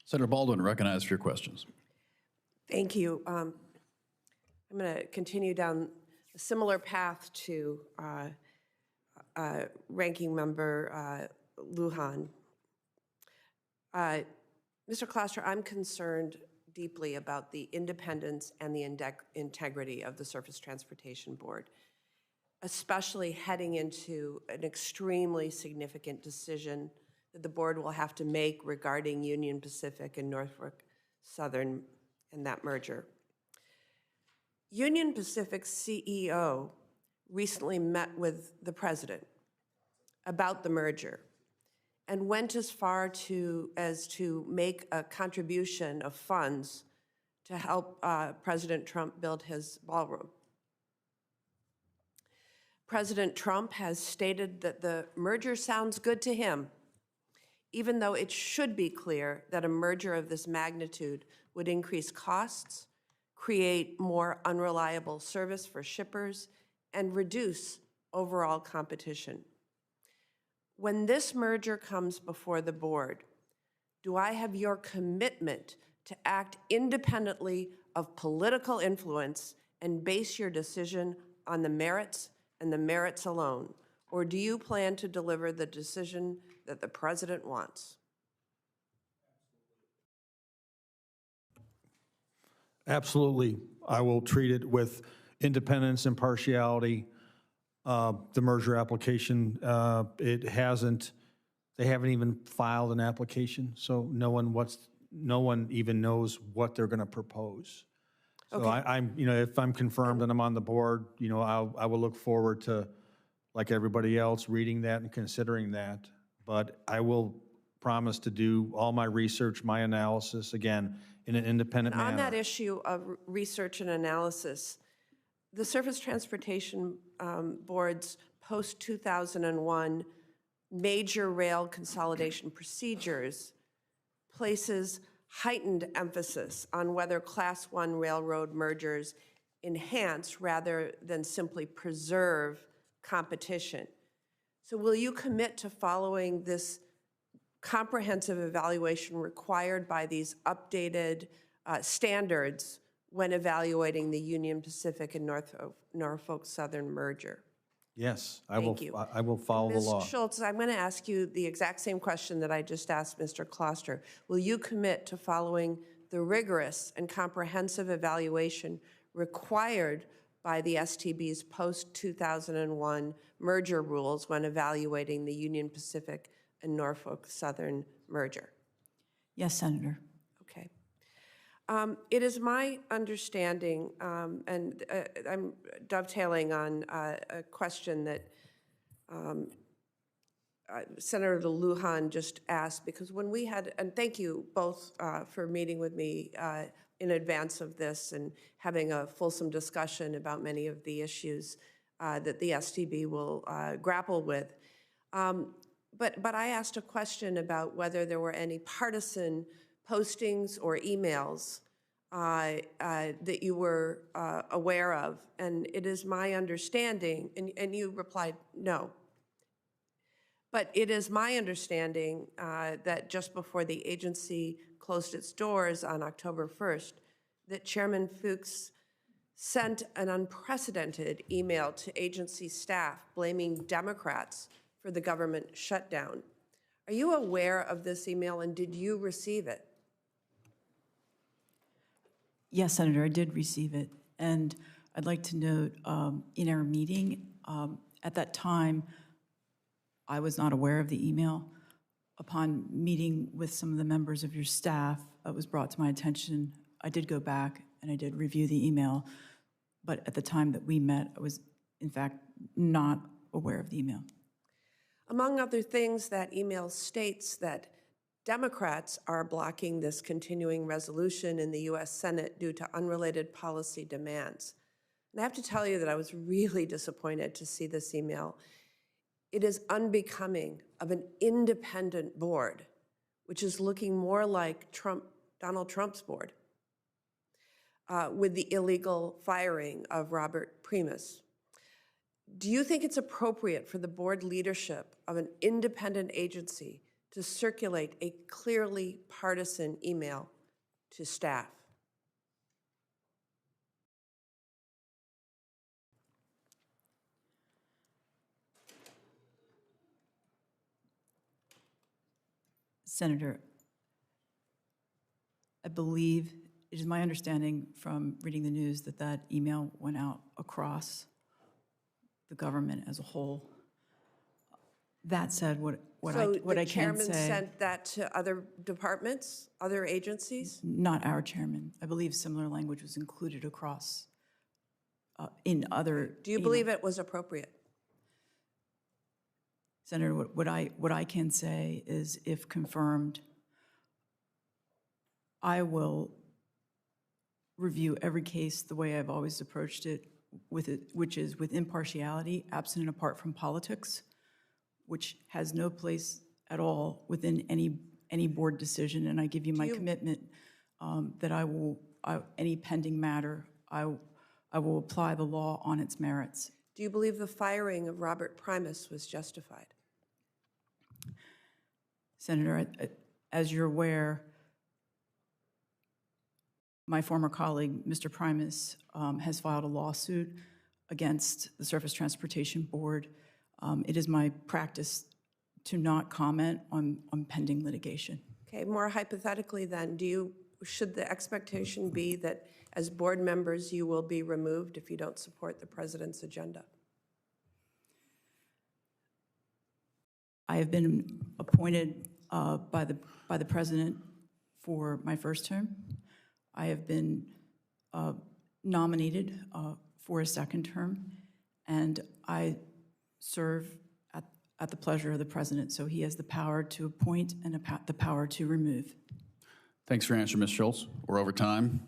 Senator Baldwin, recognized for your questions. Thank you. I'm going to continue down a similar path to Ranking Member Lujan. Mr. Kloster, I'm concerned deeply about the independence and the integrity of the Surface Transportation Board, especially heading into an extremely significant decision that the board will have to make regarding Union Pacific and Norfolk Southern and that merger. Union Pacific's CEO recently met with the president about the merger and went as far as to make a contribution of funds to help President Trump build his ballroom. President Trump has stated that the merger sounds good to him, even though it should be clear that a merger of this magnitude would increase costs, create more unreliable service for shippers, and reduce overall competition. When this merger comes before the board, do I have your commitment to act independently of political influence and base your decision on the merits and the merits alone? Or do you plan to deliver the decision that the president wants? Absolutely. I will treat it with independence, impartiality. The merger application, they haven't even filed an application, so no one even knows what they're going to propose. So okay. If I'm confirmed and I'm on the board, I will look forward to, like everybody else, reading that and considering that. But I will promise to do all my research, my analysis, again, in an independent manner. On that issue of research and analysis, the Surface Transportation Board's post-2001 major rail consolidation procedures places heightened emphasis on whether Class 1 railroad mergers enhance rather than simply preserve competition. So will you commit to following this comprehensive evaluation required by these updated standards when evaluating the Union Pacific and Norfolk Southern merger? Yes, I will follow the law. Ms. Schultz, I'm going to ask you the exact same question that I just asked Mr. Kloster. Will you commit to following the rigorous and comprehensive evaluation required by the STB's post-2001 merger rules when evaluating the Union Pacific and Norfolk Southern merger? Yes, Senator. Okay. It is my understanding, and I'm dovetailing on a question that Senator Lujan just asked, because when we had, and thank you both for meeting with me in advance of this and having a fulsome discussion about many of the issues that the STB will grapple with. But I asked a question about whether there were any partisan postings or emails that you were aware of. And it is my understanding, and you replied no. But it is my understanding that just before the agency closed its doors on October 1st, that Chairman Fuchs sent an unprecedented email to agency staff blaming Democrats for the government shutdown. Are you aware of this email, and did you receive it? Yes, Senator, I did receive it. And I'd like to note in our meeting, at that time, I was not aware of the email. Upon meeting with some of the members of your staff, it was brought to my attention. I did go back and I did review the email, but at the time that we met, I was, in fact, not aware of the email. Among other things, that email states that Democrats are blocking this continuing resolution in the U.S. Senate due to unrelated policy demands. And I have to tell you that I was really disappointed to see this email. It is unbecoming of an independent board, which is looking more like Donald Trump's board, with the illegal firing of Robert Primus. Do you think it's appropriate for the board leadership of an independent agency to to circulate a clearly partisan email to staff? Senator, I believe, it is my understanding from reading the news that that email went out across the government as a whole. That said, what I So can the chairman say, sent that to other departments, other agencies? not our chairman. I believe similar language was included across in other. Do you believe it was appropriate? Senator, what I can say is, if confirmed, I will review every case the way I've always approached it, which is with impartiality, absent and apart from politics, which has no place at all within any board decision. And I give you my commitment that any pending matter, I will apply the law on its merits. Do you believe the firing of Robert Primus was justified? Senator, as you're aware, my former colleague, Mr. Primus, has filed a lawsuit against the Surface Transportation Board. It is my practice to not comment on pending litigation. Okay, more hypothetically then, should the expectation be that as board members you will be removed if you don't support the president's agenda? I have been appointed by the president for my first term. I have been nominated for a second term, and I serve at the pleasure of the president. So he has the power to appoint and the power to remove. Thanks for your answer, Ms. Schultz. We're over time.